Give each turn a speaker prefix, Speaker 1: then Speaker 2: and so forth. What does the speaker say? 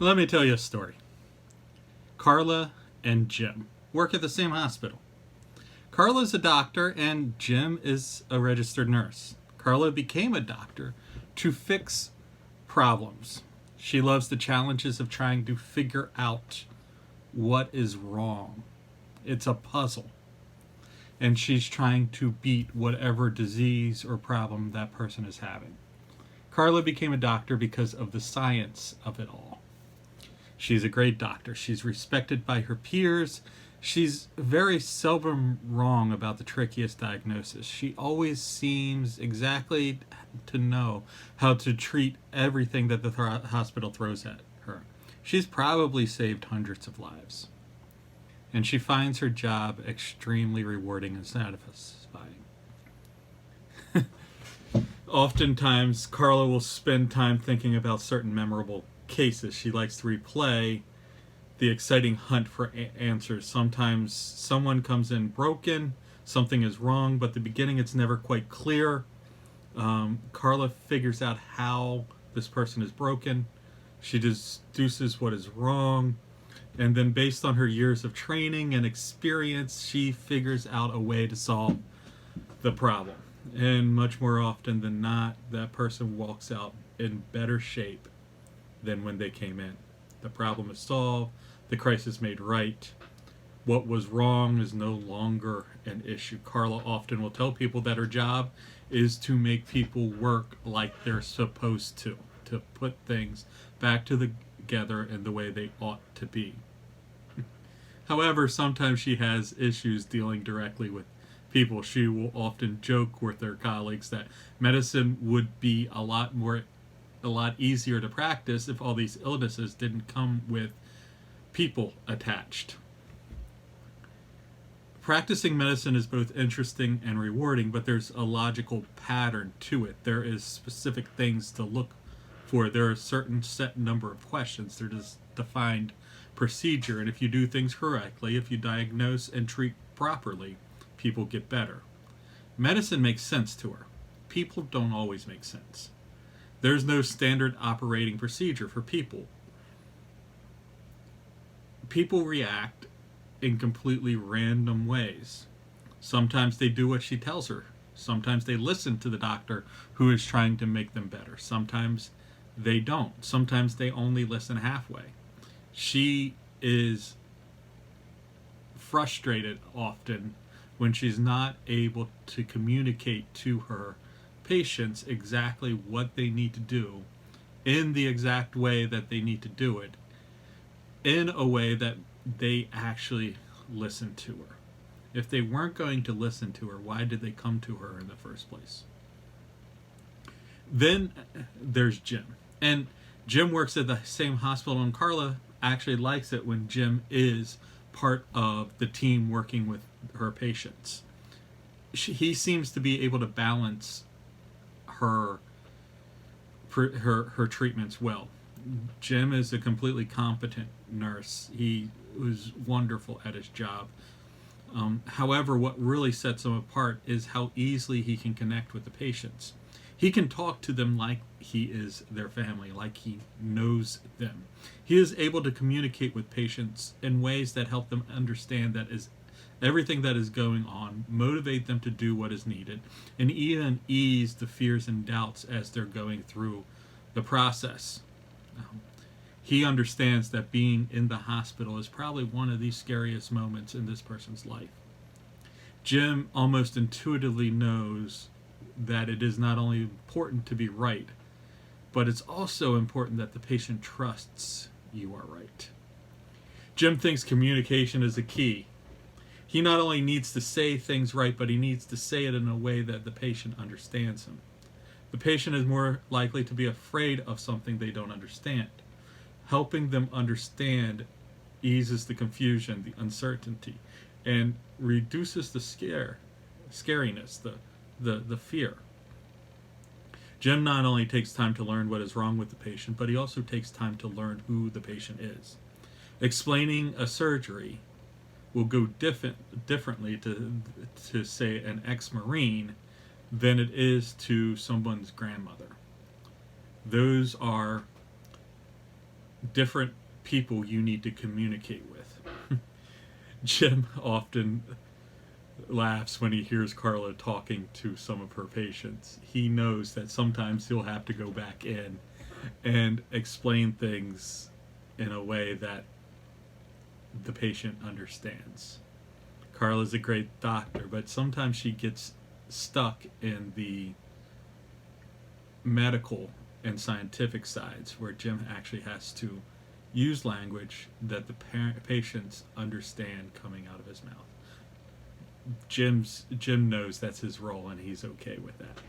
Speaker 1: Let me tell you a story. Carla and Jim work at the same hospital. Carla's a doctor and Jim is a registered nurse. Carla became a doctor to fix problems. She loves the challenges of trying to figure out what is wrong. It's a puzzle. And she's trying to beat whatever disease or problem that person is having. Carla became a doctor because of the science of it all. She's a great doctor. She's respected by her peers. She's very seldom wrong about the trickiest diagnosis. She always seems exactly to know how to treat everything that the hospital throws at her. She's probably saved hundreds of lives. And she finds her job extremely rewarding and satisfying. Oftentimes, Carla will spend time thinking about certain memorable cases. She likes to replay the exciting hunt for answers. Sometimes someone comes in broken, something is wrong, but at the beginning it's never quite clear. Carla figures out how this person is broken. She deduces what is wrong, and then based on her years of training and experience, she figures out a way to solve the problem. And much more often than not, that person walks out in better shape than when they came in. The problem is solved, the crisis made right. What was wrong is no longer an issue. Carla often will tell people that her job is to make people work like they're supposed to put things back together in the way they ought to be. However, sometimes she has issues dealing directly with people. She will often joke with her colleagues that medicine would be a lot easier to practice if all these illnesses didn't come with people attached. Practicing medicine is both interesting and rewarding, but there's a logical pattern to it. There is specific things to look for. There are a certain set number of questions. There's defined procedure, and if you do things correctly, if you diagnose and treat properly, people get better. Medicine makes sense to her. People don't always make sense. There's no standard operating procedure for people. People react in completely random ways. Sometimes they do what she tells her. Sometimes they listen to the doctor who is trying to make them better. Sometimes they don't. Sometimes they only listen halfway. She is frustrated often when she's not able to communicate to her patients exactly what they need to do in the exact way that they need to do it, in a way that they actually listen to her. If they weren't going to listen to her, why did they come to her in the first place? Then there's Jim. And Jim works at the same hospital, and Carla actually likes it when Jim is part of the team working with her patients. He seems to be able to balance her treatments well. Jim is a completely competent nurse. He was wonderful at his job. However, what really sets him apart is how easily he can connect with the patients. He can talk to them like he is their family, like he knows them. He is able to communicate with patients in ways that help them understand that is everything that is going on, motivate them to do what is needed, and even ease the fears and doubts as they're going through the process. He understands that being in the hospital is probably one of the scariest moments in this person's life. Jim almost intuitively knows that it is not only important to be right, but it's also important that the patient trusts you are right. Jim thinks communication is a key. He not only needs to say things right, but he needs to say it in a way that the patient understands him. The patient is more likely to be afraid of something they don't understand. Helping them understand eases the confusion, the uncertainty, and reduces the scariness, the fear. Jim not only takes time to learn what is wrong with the patient, but he also takes time to learn who the patient is. Explaining a surgery will go differently to say an ex-Marine than it is to someone's grandmother. Those are different people you need to communicate with. Jim often laughs when he hears Carla talking to some of her patients. He knows that sometimes he'll have to go back in and explain things in a way that the patient understands. Carla's a great doctor, but sometimes she gets stuck in the medical and scientific sides where Jim actually has to use language that the patients understand coming out of his mouth. Jim knows that's his role, and he's okay with that.